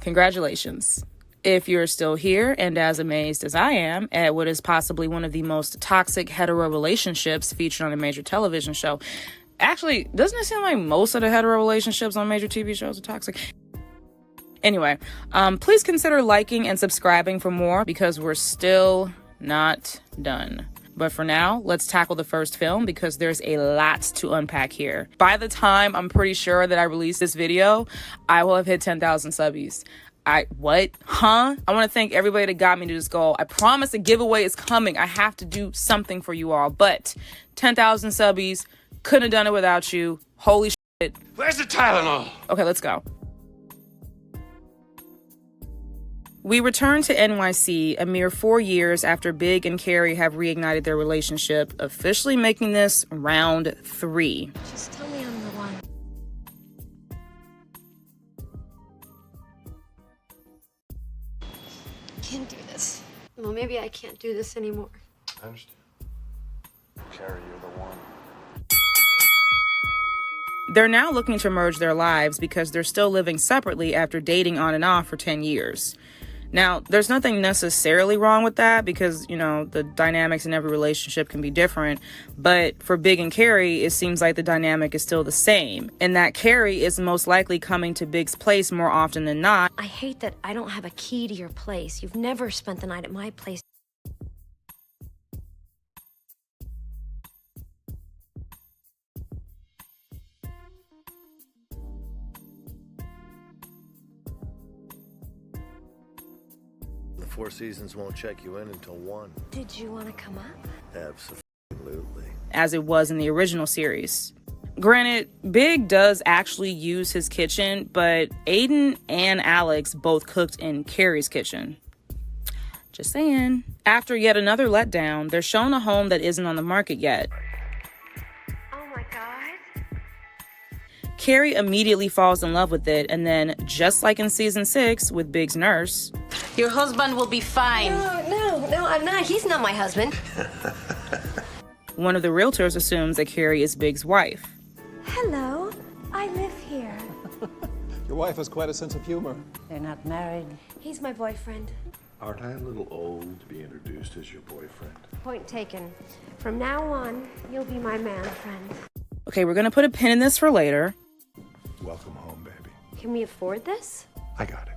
Congratulations. If you're still here and as amazed as I am at what is possibly one of the most toxic hetero relationships featured on a major television show. Actually, doesn't it seem like most of the hetero relationships on major TV shows are toxic? Anyway, please consider liking and subscribing for more because we're still not done. But for now, let's tackle the first film because there's a lot to unpack here. By the time I'm pretty sure that I release this video, I will have hit 10,000 subbies. What? Huh? I want to thank everybody that got me to this goal. I promise a giveaway is coming. I have to do something for you all. But 10,000 subbies, couldn't have done it without you. Holy shit. Where's the Tylenol? Okay, let's go. We return to NYC a mere 4 years after Big and Carrie have reignited their relationship, officially making this round 3. Just tell me I'm the one. Can't do this. Well, maybe I can't do this anymore. I understand. Carrie, you're the one. They're now looking to merge their lives because they're still living separately after dating on and off for 10 years. Now, there's nothing necessarily wrong with that because, you know, the dynamics in every relationship can be different. But for Big and Carrie, it seems like the dynamic is still the same, in that Carrie is most likely coming to Big's place more often than not. I hate that I don't have a key to your place. You've never spent the night at my place. The Four Seasons won't check you in until 1. Did you want to come up? Absolutely. As it was in the original series. Granted, Big does actually use his kitchen, but Aiden and Alex both cooked in Carrie's kitchen. Just saying. After yet another letdown, they're shown a home that isn't on the market yet. Oh my God. Carrie immediately falls in love with it, and then, just like in season 6 with Big's nurse, your husband will be fine. No, I'm not. He's not my husband. one of the realtors assumes that Carrie is Big's wife. Hello, I live here. Your wife has quite a sense of humor. They're not married. He's my boyfriend. Aren't I a little old to be introduced as your boyfriend? Point taken. From now on, you'll be my man friend. Okay, we're gonna put a pin in this for later. Welcome home, baby. Can we afford this? I got it.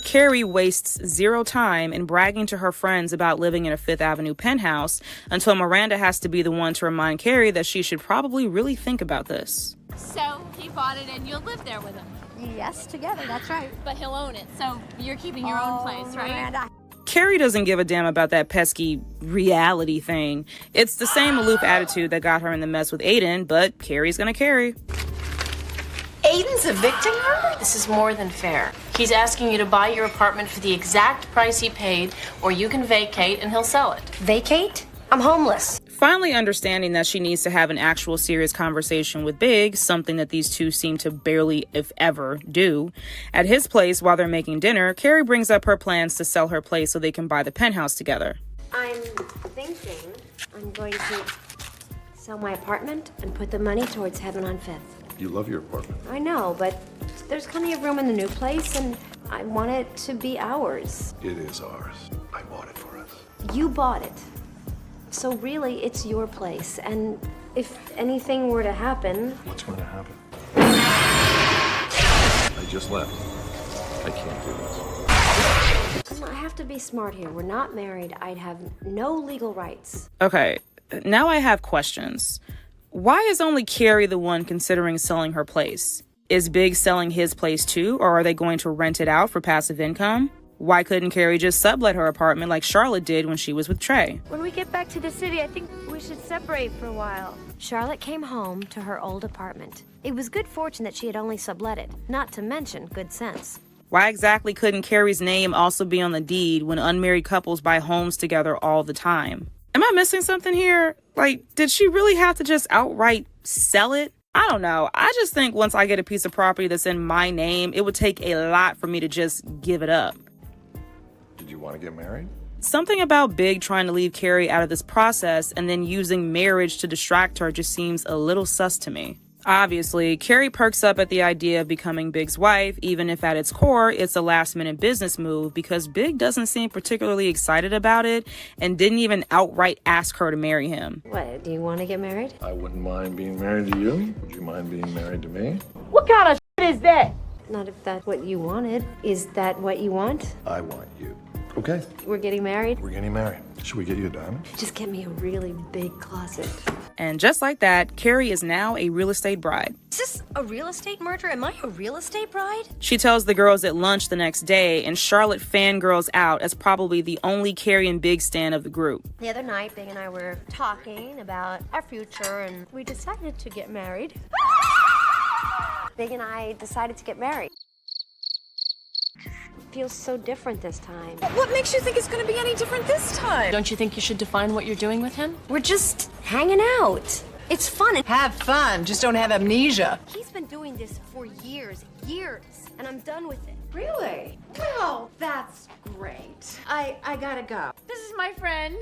Carrie wastes zero time in bragging to her friends about living in a Fifth Avenue penthouse until Miranda has to be the one to remind Carrie that she should probably really think about this. So he bought it and you'll live there with him. Yes, together, that's right. But he'll own it, so you're keeping your own place, right? Miranda. Carrie doesn't give a damn about that pesky reality thing. It's the same aloof attitude that got her in the mess with Aiden, but Carrie's gonna carry. Aiden's evicting her? This is more than fair. He's asking you to buy your apartment for the exact price he paid, or you can vacate and he'll sell it. Vacate? I'm homeless. Finally understanding that she needs to have an actual serious conversation with Big, something that these two seem to barely, if ever, do. At his place, while they're making dinner, Carrie brings up her plans to sell her place so they can buy the penthouse together. I'm thinking I'm going to sell my apartment and put the money towards Heaven on Fifth. You love your apartment. I know, but there's plenty of room in the new place, and I want it to be ours. It is ours. I bought it for us. You bought it. So really, it's your place, and if anything were to happen... What's going to happen? I just left. I can't do this. I have to be smart here. We're not married. I'd have no legal rights. Okay, now I have questions. Why is only Carrie the one considering selling her place? Is Big selling his place too, or are they going to rent it out for passive income? Why couldn't Carrie just sublet her apartment like Charlotte did when she was with Trey? When we get back to the city, I think we should separate for a while. Charlotte came home to her old apartment. It was good fortune that she had only sublet it, not to mention good sense. Why exactly couldn't Carrie's name also be on the deed when unmarried couples buy homes together all the time? Am I missing something here? Like, did she really have to just outright sell it? I don't know. I just think once I get a piece of property that's in my name, it would take a lot for me to just give it up. Did you want to get married? Something about Big trying to leave Carrie out of this process and then using marriage to distract her just seems a little sus to me. Obviously, Carrie perks up at the idea of becoming Big's wife, even if at its core, it's a last-minute business move, because Big doesn't seem particularly excited about it and didn't even outright ask her to marry him. What, do you want to get married? I wouldn't mind being married to you. Would you mind being married to me? What kind of shit is that? Not if that's what you wanted. Is that what you want? I want you. Okay. We're getting married? We're getting married. Should we get you a diamond? Just get me a really big closet. And just like that, Carrie is now a real estate bride. Is this a real estate merger? Am I a real estate bride? She tells the girls at lunch the next day, and Charlotte fangirls out as probably the only Carrie and Big stan of the group. The other night, Big and I were talking about our future, and we decided to get married. Big and I decided to get married. Feels so different this time. What makes you think it's going to be any different this time? Don't you think you should define what you're doing with him? We're just hanging out. It's fun. Have fun, just don't have amnesia. He's been doing this for years, and I'm done with it. Really? Well, that's great. I gotta go. This is my friend,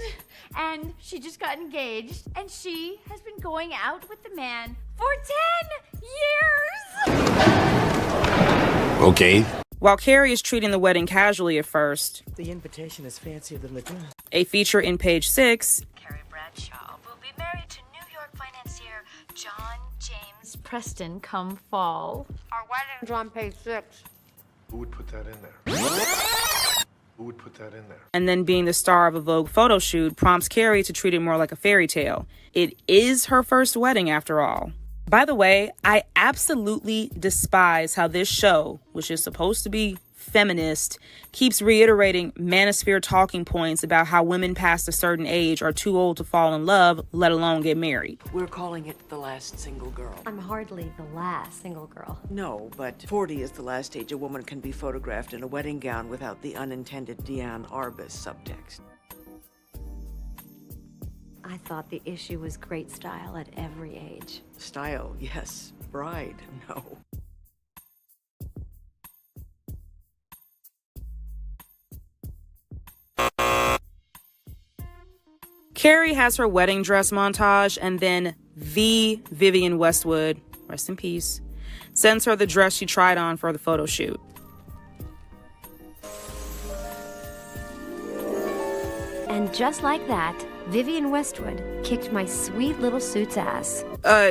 and she just got engaged, and she has been going out with the man for 10 years! Okay. While Carrie is treating the wedding casually at first, The invitation is fancier than the dress. a feature in page 6, Carrie Bradshaw will be married to New York financier John James Preston come fall. Our wedding's on page 6. Who would put that in there? Who would put that in there? and then being the star of a Vogue photo shoot prompts Carrie to treat it more like a fairy tale. It is her first wedding after all. By the way, I absolutely despise how this show, which is supposed to be feminist, keeps reiterating manosphere talking points about how women past a certain age are too old to fall in love, let alone get married. We're calling it The Last Single Girl. I'm hardly the last single girl. No, but 40 is the last age a woman can be photographed in a wedding gown without the unintended Diane Arbus subtext. I thought the issue was great style at every age. Style, yes. Bride, no. Carrie has her wedding dress montage, and then the Vivienne Westwood, rest in peace, sends her the dress she tried on for the photo shoot. And just like that, Vivienne Westwood kicked my sweet little suit's ass.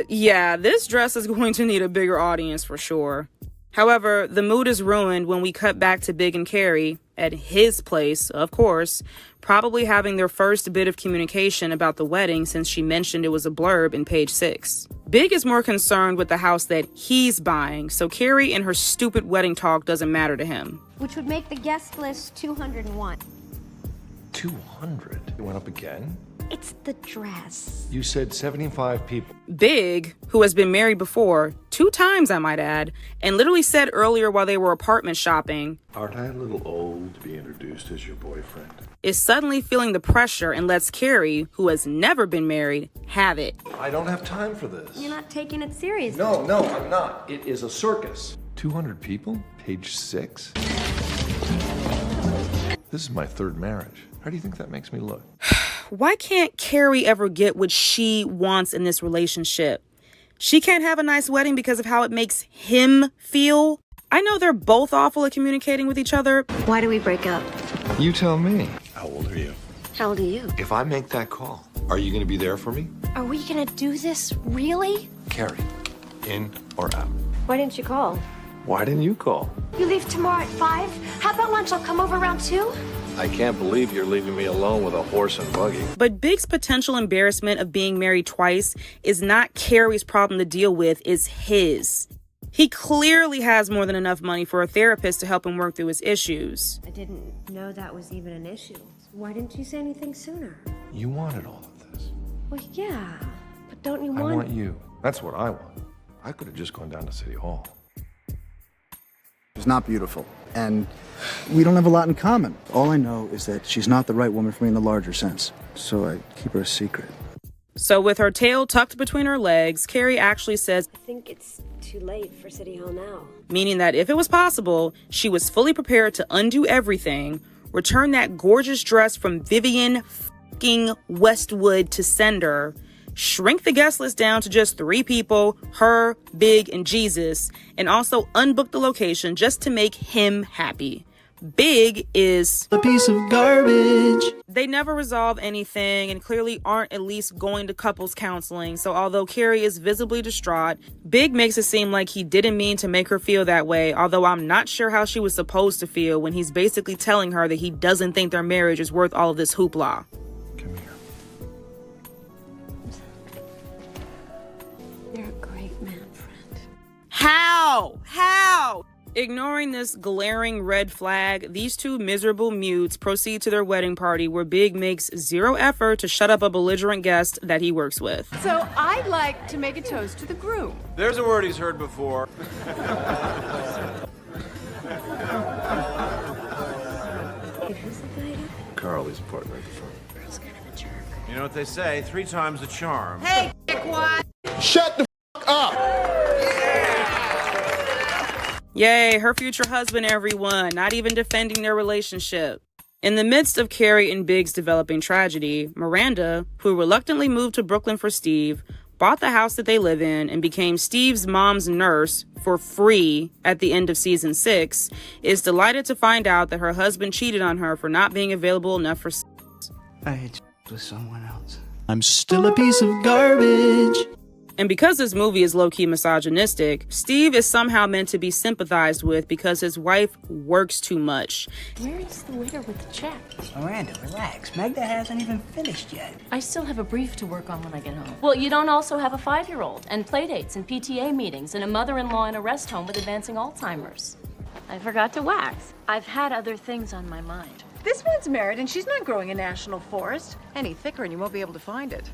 Yeah, this dress is going to need a bigger audience for sure. However, the mood is ruined when we cut back to Big and Carrie, at his place, of course, probably having their first bit of communication about the wedding since she mentioned it was a blurb in page 6. Big is more concerned with the house that he's buying, so Carrie and her stupid wedding talk doesn't matter to him. Which would make the guest list 201. 200? It went up again? It's the dress. You said 75 people. Big, who has been married before, 2 times I might add, and literally said earlier while they were apartment shopping, Aren't I a little old to be introduced as your boyfriend? is suddenly feeling the pressure and lets Carrie, who has never been married, have it. I don't have time for this. You're not taking it seriously. No, I'm not. It is a circus. 200 people? Page 6? This is my 3rd marriage. How do you think that makes me look? Why can't Carrie ever get what she wants in this relationship? She can't have a nice wedding because of how it makes him feel. I know they're both awful at communicating with each other. Why do we break up? You tell me. How old are you? How old are you? If I make that call, are you going to be there for me? Are we gonna do this really? Carrie, in or out? Why didn't you call? Why didn't you call? You leave tomorrow at 5? How about lunch? I'll come over around 2? I can't believe you're leaving me alone with a horse and buggy. But Big's potential embarrassment of being married twice is not Carrie's problem to deal with, it's his. He clearly has more than enough money for a therapist to help him work through his issues. I didn't know that was even an issue. Why didn't you say anything sooner? You wanted all of this. Well, yeah, but don't you I want... want you. That's what I want. I could have just gone down to City Hall. She's not beautiful, and we don't have a lot in common. All I know is that she's not the right woman for me in the larger sense, so I keep her a secret. So with her tail tucked between her legs, Carrie actually says, I think it's too late for City Hall now. meaning that if it was possible, she was fully prepared to undo everything, return that gorgeous dress from Vivienne f***ing Westwood to sender, shrink the guest list down to just 3 people, her, Big, and Jesus, and also unbook the location just to make him happy. Big is a piece of garbage. They never resolve anything and clearly aren't at least going to couples counseling. So although Carrie is visibly distraught, Big makes it seem like he didn't mean to make her feel that way, although I'm not sure how she was supposed to feel when he's basically telling her that he doesn't think their marriage is worth all of this hoopla. Come here. You're a great man, friend. How? Ignoring this glaring red flag, these 2 miserable mutes proceed to their wedding party where Big makes 0 effort to shut up a belligerent guest that he works with. So I'd like to make a toast to the groom. There's a word he's heard before. Carl is part right before. Girl's kind of a jerk. You know what they say, 3 times a charm. Hey, dickwad! Shut the f*** up! Yay, her future husband, everyone, not even defending their relationship. In the midst of Carrie and Big's developing tragedy, Miranda, who reluctantly moved to Brooklyn for Steve, bought the house that they live in and became Steve's mom's nurse for free at the end of season 6, is delighted to find out that her husband cheated on her for not being available enough for sex. I had with someone else. I'm still a piece of garbage. And because this movie is low-key misogynistic, Steve is somehow meant to be sympathized with because his wife works too much. Where is the waiter with the check? Miranda, relax. Magda hasn't even finished yet. I still have a brief to work on when I get home. Well, you don't also have a 5-year-old, and playdates and PTA meetings, and a mother-in-law in a rest home with advancing Alzheimer's. I forgot to wax. I've had other things on my mind. This one's married and she's not growing a national forest. Any thicker and you won't be able to find it.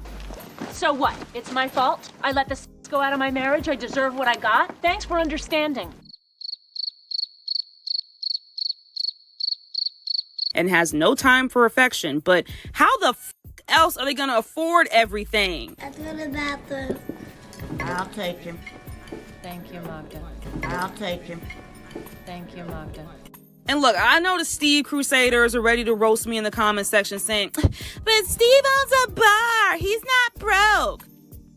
So what? It's my fault? I let this go out of my marriage? I deserve what I got? Thanks for understanding. And has no time for affection, but how the else are they gonna afford everything? I'll go to the bathroom. I'll take him. Thank you, Magda. I'll take him. Thank you, Magda. And look, I know the Steve Crusaders are ready to roast me in the comment section saying, but Steve owns a bar. He's not broke.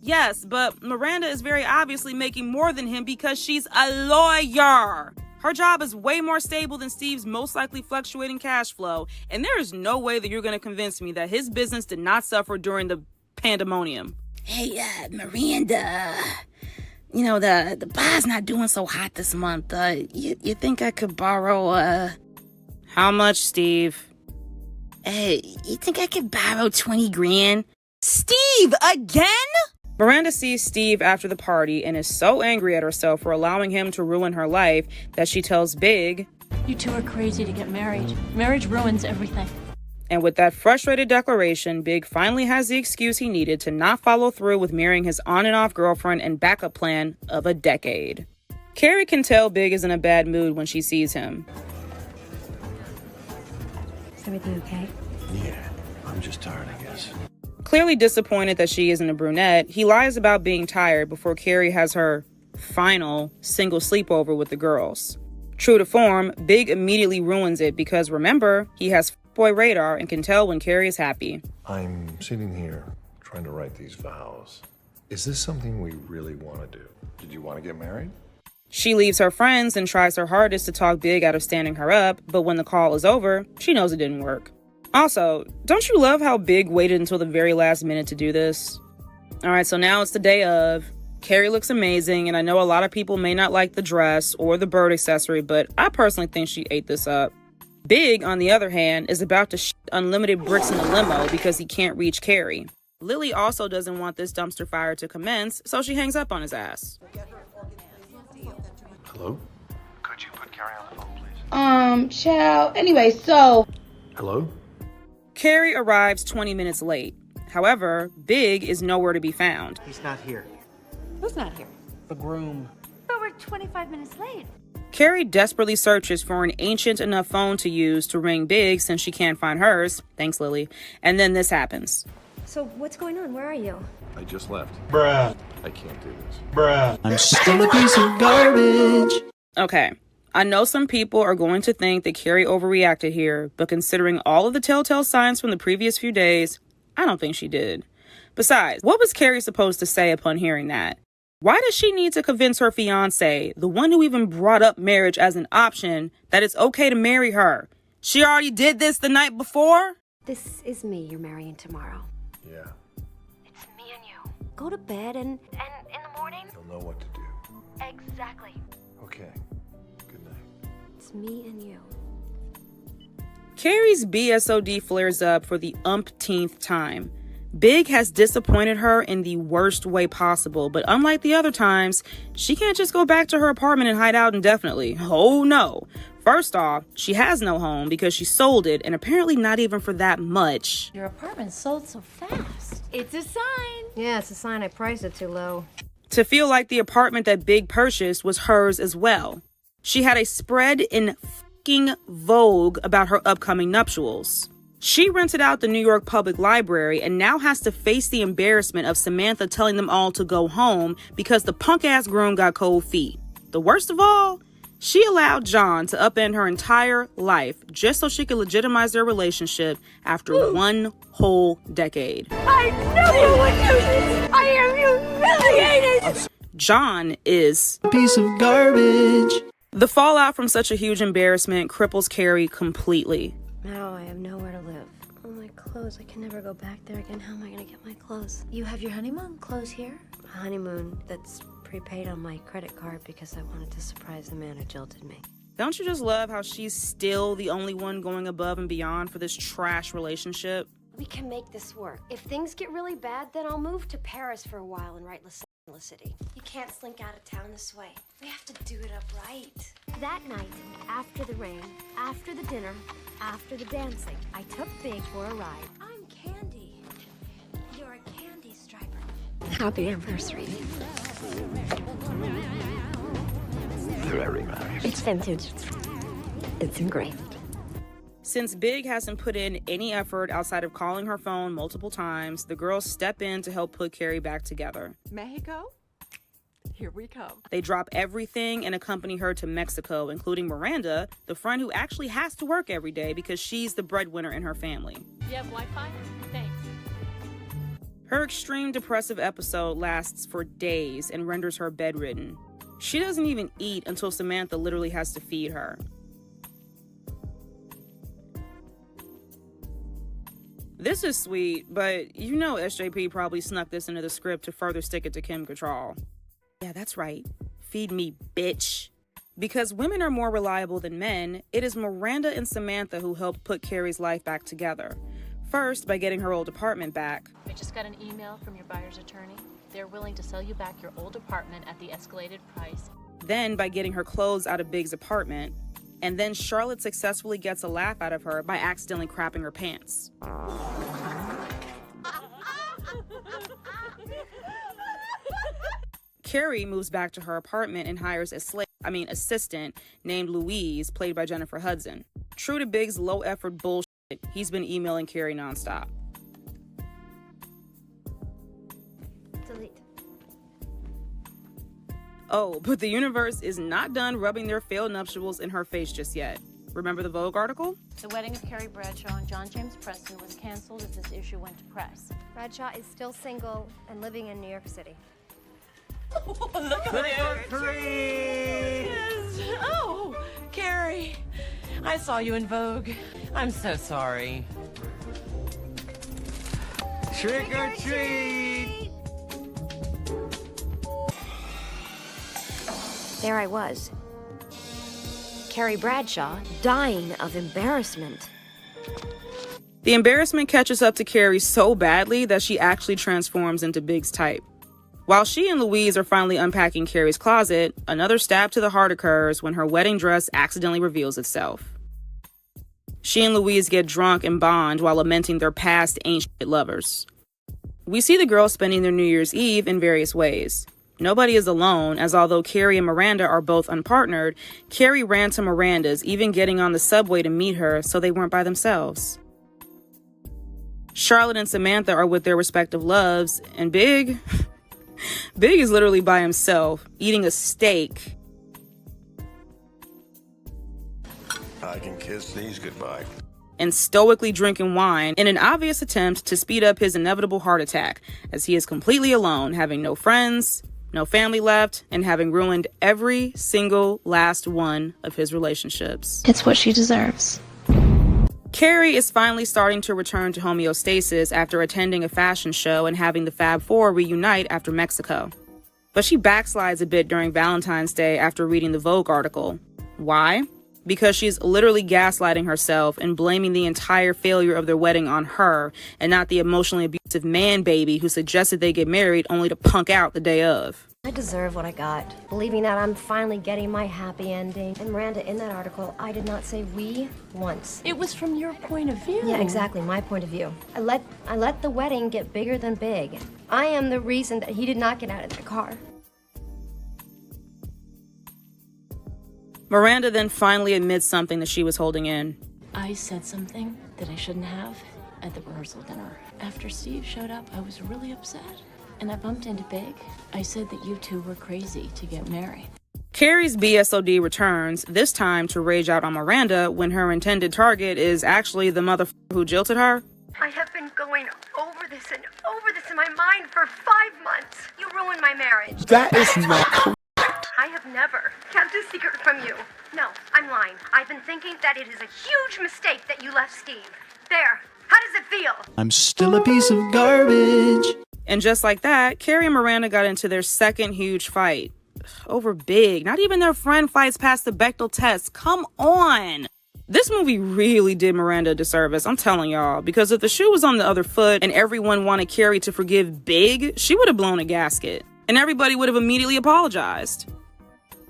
Yes, but Miranda is very obviously making more than him because she's a lawyer. Her job is way more stable than Steve's most likely fluctuating cash flow. And there is no way that you're going to convince me that his business did not suffer during the pandemonium. Hey, Miranda. You know, the bar's not doing so hot this month. You think I could borrow, How much, Steve? You think I could borrow 20 grand? Steve, again? Miranda sees Steve after the party and is so angry at herself for allowing him to ruin her life that she tells Big, You two are crazy to get married. Marriage ruins everything. And with that frustrated declaration, Big finally has the excuse he needed to not follow through with marrying his on and off girlfriend and backup plan of a decade. Carrie can tell Big is in a bad mood when she sees him. Is everything okay? Yeah, I'm just tired, I guess. Clearly disappointed that she isn't a brunette, he lies about being tired before Carrie has her final single sleepover with the girls. True to form, Big immediately ruins it because remember, he has boy radar and can tell when Carrie is happy. I'm sitting here trying to write these vows. Is this something we really want to do? Did you want to get married? She leaves her friends and tries her hardest to talk Big out of standing her up, but when the call is over, she knows it didn't work. Also, don't you love how Big waited until the very last minute to do this? Alright, so now it's the day of. Carrie looks amazing, and I know a lot of people may not like the dress or the bird accessory, but I personally think she ate this up. Big, on the other hand, is about to shit unlimited bricks in the limo because he can't reach Carrie. Lily also doesn't want this dumpster fire to commence, so she hangs up on his ass. Hello? Could you put Carrie on the phone, please? Child. Anyway, so. Hello? Carrie arrives 20 minutes late. However, Big is nowhere to be found. He's not here. Who's not here? The groom. But we're 25 minutes late. Carrie desperately searches for an ancient enough phone to use to ring Big since she can't find hers. Thanks, Lily. And then this happens. So what's going on? Where are you? I just left. Bruh. I can't do this. Bruh. I'm still a piece of garbage. Okay, I know some people are going to think that Carrie overreacted here, but considering all of the telltale signs from the previous few days, I don't think she did. Besides, what was Carrie supposed to say upon hearing that? Why does she need to convince her fiancé, the one who even brought up marriage as an option, that it's okay to marry her? She already did this the night before? This is me you're marrying tomorrow. Yeah. It's me and you. Go to bed and in the morning? You'll know what to do. Exactly. Okay. Good night. It's me and you. Carrie's BSOD flares up for the umpteenth time. Big has disappointed her in the worst way possible, but unlike the other times, she can't just go back to her apartment and hide out indefinitely. Oh no. First off, she has no home because she sold it, and apparently not even for that much. Your apartment sold so fast. It's a sign. Yeah, it's a sign I priced it too low. To feel like the apartment that Big purchased was hers as well. She had a spread in fucking Vogue about her upcoming nuptials. She rented out the New York Public Library and now has to face the embarrassment of Samantha telling them all to go home because the punk-ass groom got cold feet. The worst of all, she allowed John to upend her entire life just so she could legitimize their relationship after one whole decade. I knew you would do this. I am humiliated. John is a piece of garbage. The fallout from such a huge embarrassment cripples Carrie completely. Now I have nowhere to live. Oh, my clothes. I can never go back there again. How am I going to get my clothes? You have your honeymoon clothes here? A honeymoon that's prepaid on my credit card because I wanted to surprise the man who jilted me. Don't you just love how she's still the only one going above and beyond for this trash relationship? We can make this work. If things get really bad, then I'll move to Paris for a while and write La City. You can't slink out of town this way. We have to do it up right. That night, after the rain, after the dinner, after the dancing, I took Big for a ride. I'm Candy. You're a candy striper. Happy anniversary. Very nice. It's vintage. It's engraved. Since Big hasn't put in any effort outside of calling her phone multiple times, the girls step in to help put Carrie back together. Mexico? Here we come. They drop everything and accompany her to Mexico, including Miranda, the friend who actually has to work every day because she's the breadwinner in her family. You have Wi-Fi? Thanks. Her extreme depressive episode lasts for days and renders her bedridden. She doesn't even eat until Samantha literally has to feed her. This is sweet, but you know SJP probably snuck this into the script to further stick it to Kim Cattrall. Yeah, that's right. Feed me, bitch. Because women are more reliable than men, it is Miranda and Samantha who helped put Carrie's life back together. First, by getting her old apartment back. I just got an email from your buyer's attorney. They're willing to sell you back your old apartment at the escalated price. Then, by getting her clothes out of Big's apartment. And then Charlotte successfully gets a laugh out of her by accidentally crapping her pants. Carrie moves back to her apartment and hires a assistant named Louise, played by Jennifer Hudson. True to Big's low-effort bullshit, he's been emailing Carrie nonstop. Delete. Oh, but the universe is not done rubbing their failed nuptials in her face just yet. Remember the Vogue article? The wedding of Carrie Bradshaw and John James Preston was canceled as this issue went to press. Bradshaw is still single and living in New York City. Look at tree! Oh, Carrie, I saw you in Vogue. I'm so sorry. Trick or treat! There I was. Carrie Bradshaw, dying of embarrassment. The embarrassment catches up to Carrie so badly that she actually transforms into Big's type. While she and Louise are finally unpacking Carrie's closet, another stab to the heart occurs when her wedding dress accidentally reveals itself. She and Louise get drunk and bond while lamenting their past ancient lovers. We see the girls spending their New Year's Eve in various ways. Nobody is alone, as although Carrie and Miranda are both unpartnered, Carrie ran to Miranda's, even getting on the subway to meet her so they weren't by themselves. Charlotte and Samantha are with their respective loves, and Big is literally by himself, eating a steak. I can kiss these goodbye. and stoically drinking wine in an obvious attempt to speed up his inevitable heart attack, as he is completely alone, having no friends, no family left, and having ruined every single last one of his relationships. It's what she deserves. Carrie is finally starting to return to homeostasis after attending a fashion show and having the Fab Four reunite after Mexico. But she backslides a bit during Valentine's Day after reading the Vogue article. Why? Because she's literally gaslighting herself and blaming the entire failure of their wedding on her and not the emotionally abusive man baby who suggested they get married only to punk out the day of. I deserve what I got, believing that I'm finally getting my happy ending. And Miranda, in that article, I did not say we once. It was from your point of view. Yeah, exactly, my point of view. I let the wedding get bigger than big. I am the reason that he did not get out of the car. Miranda then finally admits something that she was holding in. I said something that I shouldn't have at the rehearsal dinner. After Steve showed up, I was really upset. And I bumped into Big. I said that you two were crazy to get married. Carrie's BSOD returns, this time to rage out on Miranda when her intended target is actually the motherfucker who jilted her. I have been going over this and over this in my mind for 5 months. You ruined my marriage. That is not. I have never kept a secret from you. No, I'm lying. I've been thinking that it is a huge mistake that you left Steve. There. How does it feel? I'm still a piece of garbage. And just like that, Carrie and Miranda got into their second huge fight. Over Big. Not even their friend fights past the Bechdel test. Come on. This movie really did Miranda a disservice, I'm telling y'all. Because if the shoe was on the other foot and everyone wanted Carrie to forgive Big, she would have blown a gasket. And everybody would have immediately apologized.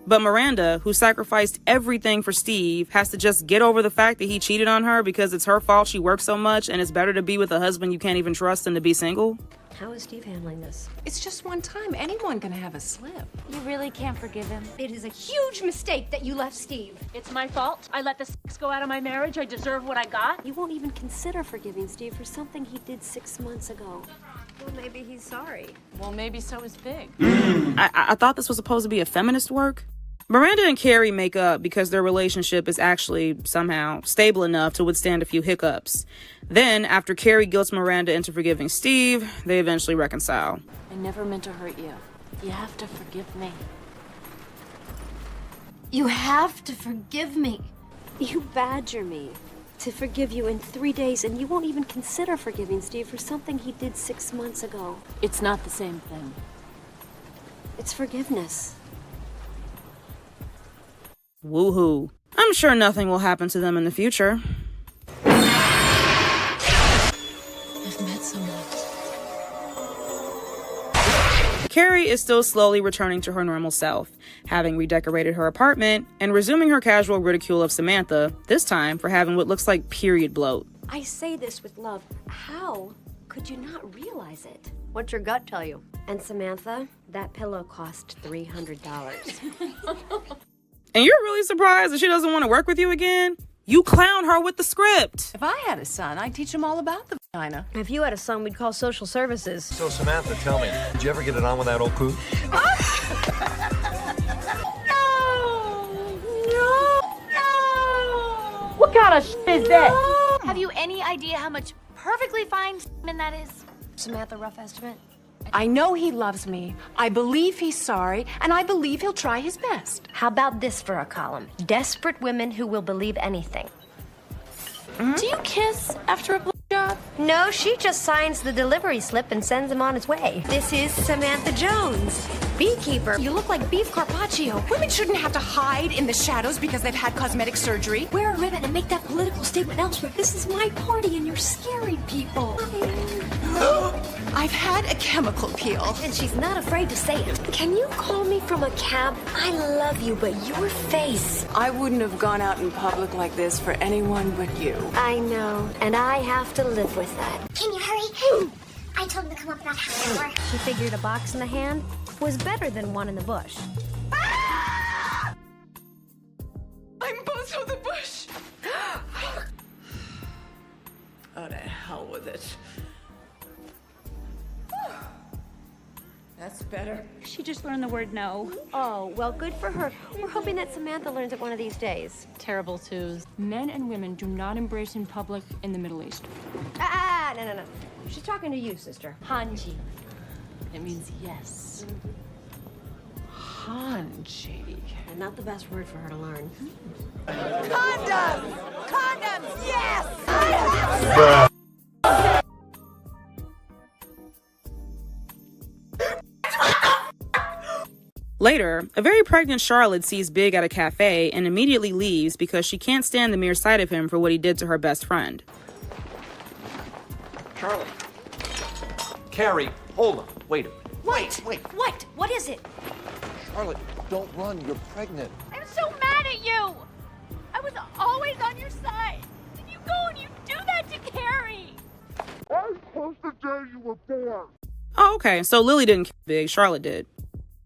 But Miranda, who sacrificed everything for Steve, has to just get over the fact that he cheated on her because it's her fault she works so much and it's better to be with a husband you can't even trust than to be single. How is Steve handling this? It's just one time. Anyone can have a slip. You really can't forgive him. It is a huge mistake that you left Steve. It's my fault. I let the sex go out of my marriage. I deserve what I got. You won't even consider forgiving Steve for something he did 6 months ago. Well, maybe he's sorry. Well, maybe so is Big. I thought this was supposed to be a feminist work. Miranda and Carrie make up because their relationship is actually somehow stable enough to withstand a few hiccups. Then, after Carrie guilts Miranda into forgiving Steve, they eventually reconcile. I never meant to hurt you. You have to forgive me. You have to forgive me. You badger me to forgive you in 3 days, and you won't even consider forgiving Steve for something he did 6 months ago. It's not the same thing. It's forgiveness. Woohoo. I'm sure nothing will happen to them in the future. I've met someone. Carrie is still slowly returning to her normal self, having redecorated her apartment and resuming her casual ridicule of Samantha, this time for having what looks like period bloat. I say this with love. How could you not realize it? What's your gut tell you? And Samantha, that pillow cost $300. And you're really surprised that she doesn't want to work with you again? You clown her with the script. If I had a son, I'd teach him all about the vagina. If you had a son, we'd call social services. So, Samantha, tell me, did you ever get it on with that old coot? No! What kind of shit is that? Have you any idea how much perfectly fine semen that is? Samantha, rough estimate? I know he loves me. I believe he's sorry, and I believe he'll try his best. How about this for a column? Desperate women who will believe anything. Do you kiss after a blowjob? No, she just signs the delivery slip and sends him on his way. This is Samantha Jones, beekeeper. You look like beef carpaccio. Women shouldn't have to hide in the shadows because they've had cosmetic surgery. Wear a ribbon and make that political statement elsewhere. This is my party and you're scaring people. I've had a chemical peel. And she's not afraid to say it. Can you call me from a cab? I love you, but your face. I wouldn't have gone out in public like this for anyone but you. I know, and I have to live with that. Can you hurry? I told him to come up about half an hour. She figured a box in the hand was better than one in the bush. I'm both of the bush. Oh, to hell with it. That's better. She she just learned the word no. Oh, well, good for her. We're hoping that Samantha learns it one of these days. Terrible twos. Men and women do not embrace in public in the Middle East. No. She's talking to you, sister. Hanji. It means yes. Hanji. And not the best word for her to learn. Condoms! Condoms, yes! Later, a very pregnant Charlotte sees Big at a cafe and immediately leaves because she can't stand the mere sight of him for what he did to her best friend. Charlie. Carrie, hold on. Wait a minute. Wait. What? What is it? Charlotte, don't run. You're pregnant. I'm so mad at you. I was always on your side. And you go and you do that to Carrie. I was supposed to day you were born. Oh, okay, so Lily didn't kill Big, Charlotte did.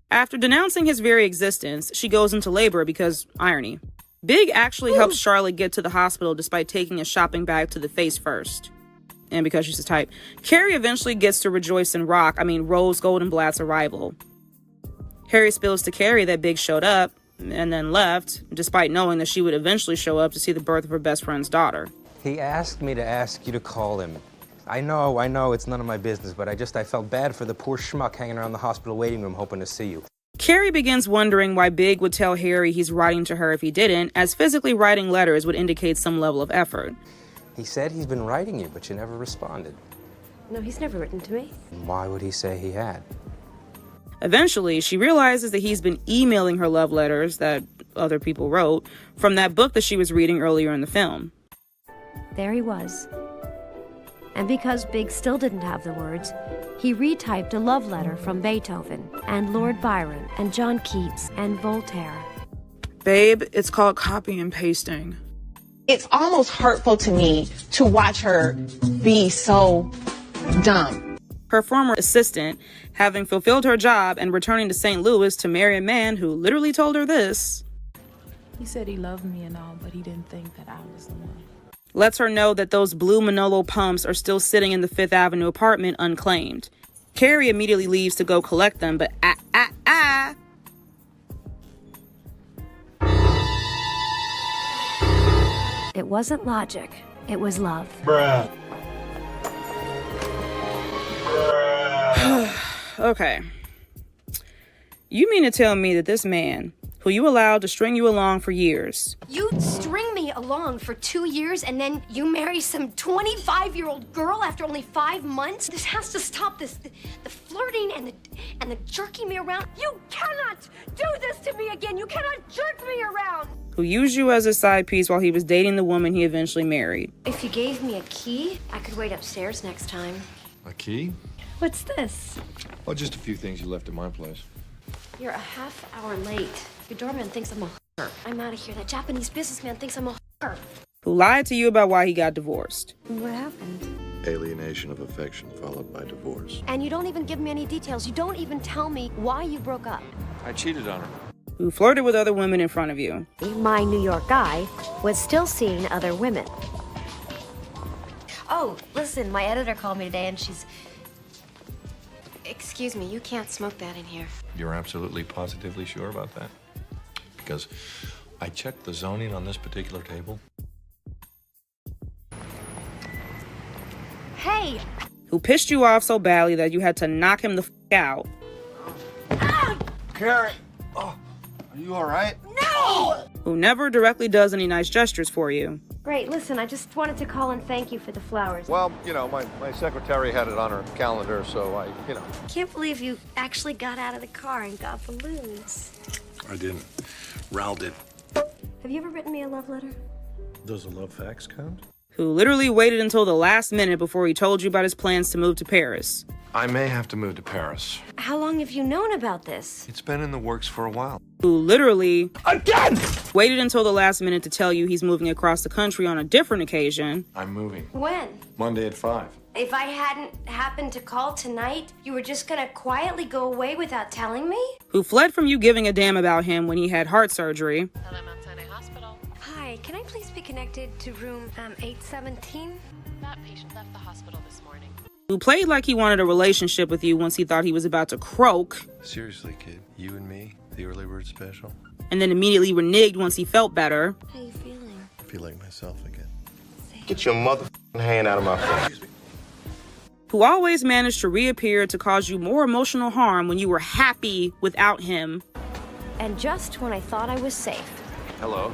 After denouncing his very existence, she goes into labor because, irony, Big actually helps Charlotte get to the hospital despite taking a shopping bag to the face first. And because she's a type, Carrie eventually gets to rejoice in Rose Goldenblatt's arrival. Harry spills to Carrie that Big showed up and then left, despite knowing that she would eventually show up to see the birth of her best friend's daughter. He asked me to ask you to call him. I know, it's none of my business, but I felt bad for the poor schmuck hanging around the hospital waiting room hoping to see you. Carrie begins wondering why Big would tell Harry he's writing to her if he didn't, as physically writing letters would indicate some level of effort. He said he's been writing you, but you never responded. No, he's never written to me. Why would he say he had? Eventually, she realizes that he's been emailing her love letters that other people wrote from that book that she was reading earlier in the film. There he was. And because Big still didn't have the words, he retyped a love letter from Beethoven and Lord Byron and John Keats and Voltaire. Babe, it's called copy and pasting. It's almost hurtful to me to watch her be so dumb. Her former assistant, having fulfilled her job and returning to St. Louis to marry a man who literally told her this. He said he loved me and all, but he didn't think that I was the one. Lets her know that those blue Manolo pumps are still sitting in the Fifth Avenue apartment unclaimed. Carrie immediately leaves to go collect them, but It wasn't logic. It was love. Bruh. Okay. You mean to tell me that this man, who you allowed to string you along for years... You'd string me along for 2 years and then you marry some 25-year-old girl after only 5 months? This has to stop. The flirting and the jerking me around. You cannot do this to me again. You cannot jerk me around. Who used you as a side piece while he was dating the woman he eventually married. If you gave me a key, I could wait upstairs next time. A key? What's this? Oh, just a few things you left at my place. You're a half hour late. Your doorman thinks I'm a hooker. I'm out of here. That Japanese businessman thinks I'm a hooker. Who lied to you about why he got divorced. What happened? Alienation of affection followed by divorce. And you don't even give me any details. You don't even tell me why you broke up. I cheated on her. Who flirted with other women in front of you. My New York guy was still seeing other women. Oh, listen, my editor called me today and she's... Excuse me, you can't smoke that in here. You're absolutely positively sure about that? Because I checked the zoning on this particular table. Hey! Who pissed you off so badly that you had to knock him the f*** out. Carrie! Oh, are you all right? No! Who never directly does any nice gestures for you. Great, listen, I just wanted to call and thank you for the flowers. Well, you know, my secretary had it on her calendar, so I Can't believe you actually got out of the car and got balloons. I didn't. Raul did. Have you ever written me a love letter? Does a love fax count? Who literally waited until the last minute before he told you about his plans to move to Paris. I may have to move to Paris. How long have you known about this? It's been in the works for a while. Who literally... Again! Waited until the last minute to tell you he's moving across the country on a different occasion. I'm moving. When? Monday at 5. If I hadn't happened to call tonight, you were just gonna quietly go away without telling me? Who fled from you giving a damn about him when he had heart surgery. Tell him outside a hospital. Hi, can I please be connected to room 817? That patient left the hospital this morning. who played like he wanted a relationship with you once he thought he was about to croak. Seriously, kid, you and me, the early bird special? And then immediately reneged once he felt better. How you feeling? I feel like myself again. Get your motherfucking hand out of my face. Who always managed to reappear to cause you more emotional harm when you were happy without him. And just when I thought I was safe. Hello.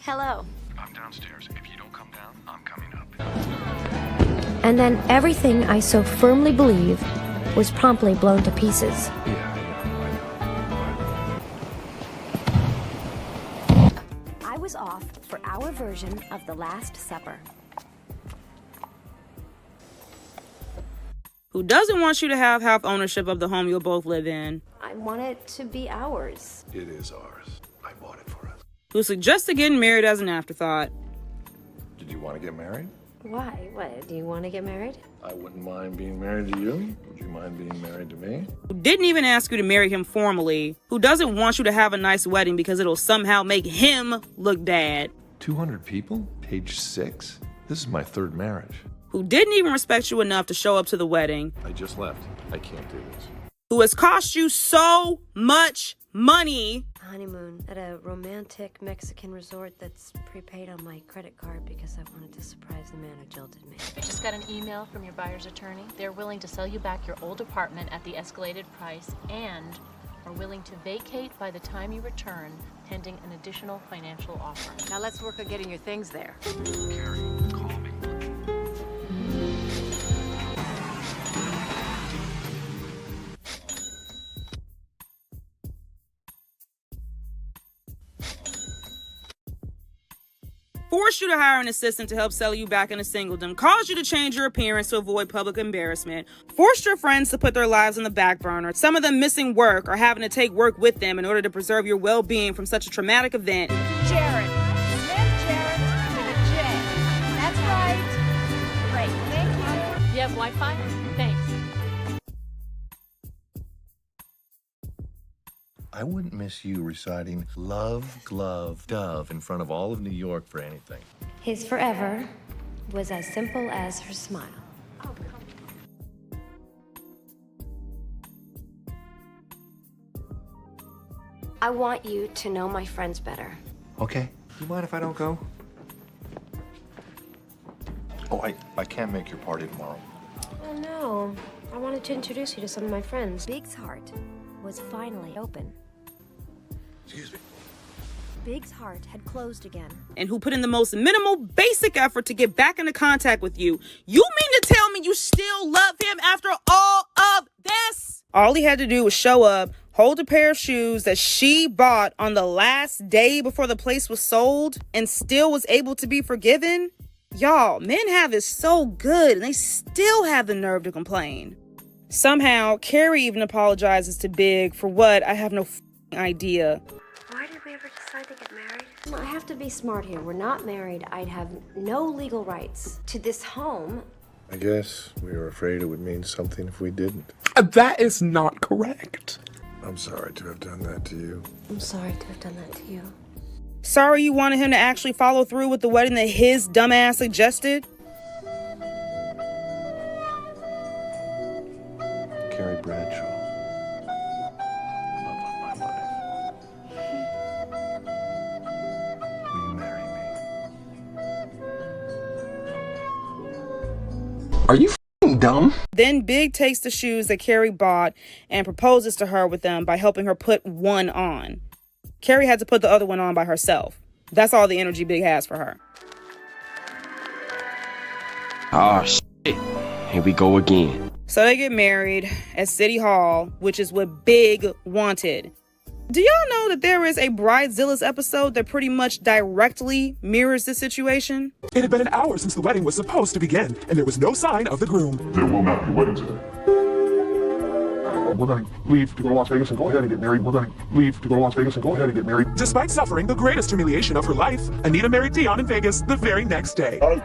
Hello. I'm downstairs. If you don't come down, I'm coming up. And then everything I so firmly believe was promptly blown to pieces. I was off for our version of the Last Supper. Who doesn't want you to have half ownership of the home you'll both live in. I want it to be ours. It is ours. I bought it for us. Who suggested getting married as an afterthought. Did you want to get married? Why? What? Do you want to get married? I wouldn't mind being married to you. Would you mind being married to me? Who didn't even ask you to marry him formally. Who doesn't want you to have a nice wedding because it'll somehow make him look bad. 200 people? Page 6? This is my third marriage. Who didn't even respect you enough to show up to the wedding. I just left. I can't do this. Who has cost you so much money. Honeymoon at a romantic Mexican resort that's prepaid on my credit card because I wanted to surprise the man who jilted me. I just got an email from your buyer's attorney. They're willing to sell you back your old apartment at the escalated price and are willing to vacate by the time you return, pending an additional financial offer. Now let's work on getting your things there. Carrie, call me. Forced you to hire an assistant to help sell you back into singledom, caused you to change your appearance to avoid public embarrassment, forced your friends to put their lives on the back burner, some of them missing work or having to take work with them in order to preserve your well-being from such a traumatic event. Jared. Smith Jared to the J. That's right. Great. Thank you. You have Wi-Fi? Thanks. I wouldn't miss you reciting Love, Glove, Dove in front of all of New York for anything. His forever was as simple as her smile. I want you to know my friends better. Okay. You mind if I don't go? Oh, I can't make your party tomorrow. Oh no. I wanted to introduce you to some of my friends. Big's heart was finally open. Excuse me. Big's heart had closed again. And who put in the most minimal, basic effort to get back into contact with you. You mean to tell me you still love him after all of this? All he had to do was show up, hold a pair of shoes that she bought on the last day before the place was sold, and still was able to be forgiven? Y'all, men have it so good, and they still have the nerve to complain. Somehow, Carrie even apologizes to Big for what? I have no idea. Why did we ever decide to get married? I have to be smart here. We're not married. I'd have no legal rights to this home. I guess we were afraid it would mean something if we didn't. That is not correct. I'm sorry to have done that to you. I'm sorry to have done that to you. Sorry you wanted him to actually follow through with the wedding that his dumbass suggested? Carrie Bradshaw. Are you f***ing dumb? Then Big takes the shoes that Carrie bought and proposes to her with them by helping her put one on. Carrie had to put the other one on by herself. That's all the energy Big has for her. Oh, shit. Here we go again. So they get married at City Hall, which is what Big wanted. Do y'all know that there is a Bridezilla's episode that pretty much directly mirrors this situation? It had been an hour since the wedding was supposed to begin, and there was no sign of the groom. There will not be a wedding today. We're going to leave to go to Las Vegas and go ahead and get married. We're going to leave to go to Las Vegas and go ahead and get married. Despite suffering the greatest humiliation of her life, Anita married Dion in Vegas the very next day. I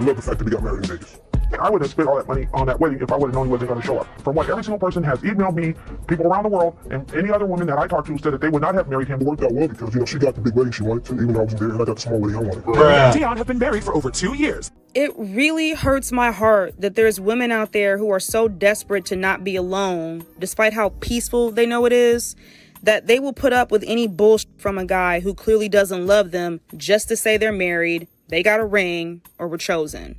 love the fact that we got married in Vegas. I would have spent all that money on that wedding if I would have known he wasn't going to show up. From what every single person has emailed me, people around the world, and any other woman that I talked to said that they would not have married him. It worked out well because, she got the big wedding she wanted to, even though I wasn't there, and I got the small wedding I wanted. Dion have been married for over 2 years. It really hurts my heart that there's women out there who are so desperate to not be alone, despite how peaceful they know it is, that they will put up with any bullshit from a guy who clearly doesn't love them just to say they're married, they got a ring, or were chosen.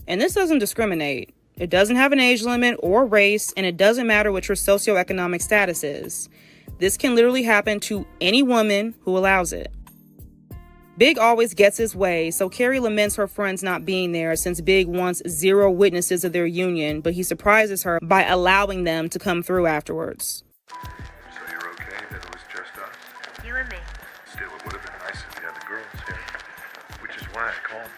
And this doesn't discriminate. It doesn't have an age limit or race, and it doesn't matter what your socioeconomic status is. This can literally happen to any woman who allows it. Big always gets his way, so Carrie laments her friends not being there since Big wants 0 witnesses of their union, but he surprises her by allowing them to come through afterwards. So you're okay that it was just us? You and me. Still, it would have been nice if you had the girls here, which is why I called.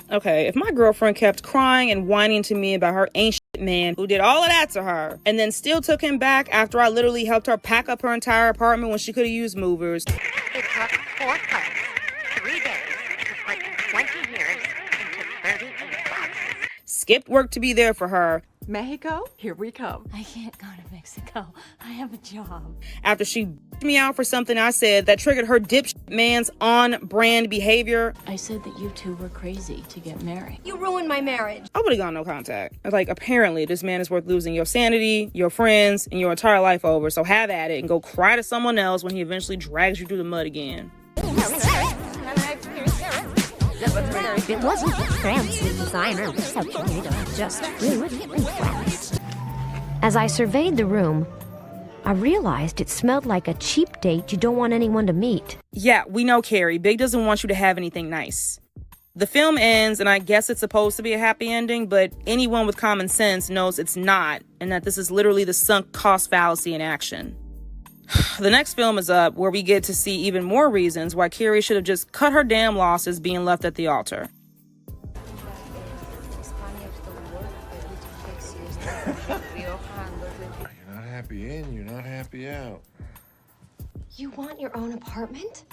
Okay, if my girlfriend kept crying and whining to me about her ain't shit man who did all of that to her and then still took him back after I literally helped her pack up her entire apartment when she could have used movers. It took 4 friends, 3 days, to put 20 years into 38 boxes. Skipped work to be there for her. Mexico, here we come. I can't go to Mexico. I have a job. After she me out for something I said that triggered her dipshit man's on-brand behavior. I said that you two were crazy to get married. You ruined my marriage. I would have gone no contact. Like, apparently this man is worth losing your sanity, your friends, and your entire life over. So have at it and go cry to someone else when he eventually drags you through the mud again. It wasn't a fancy designer reception, just food and friends. As I surveyed the room, I realized it smelled like a cheap date you don't want anyone to meet. Yeah, we know, Carrie. Big doesn't want you to have anything nice. The film ends, and I guess it's supposed to be a happy ending, but anyone with common sense knows it's not, and that this is literally the sunk cost fallacy in action. The next film is up, where we get to see even more reasons why Carrie should have just cut her damn losses being left at the altar. You're not happy in, you're not happy out. You want your own apartment?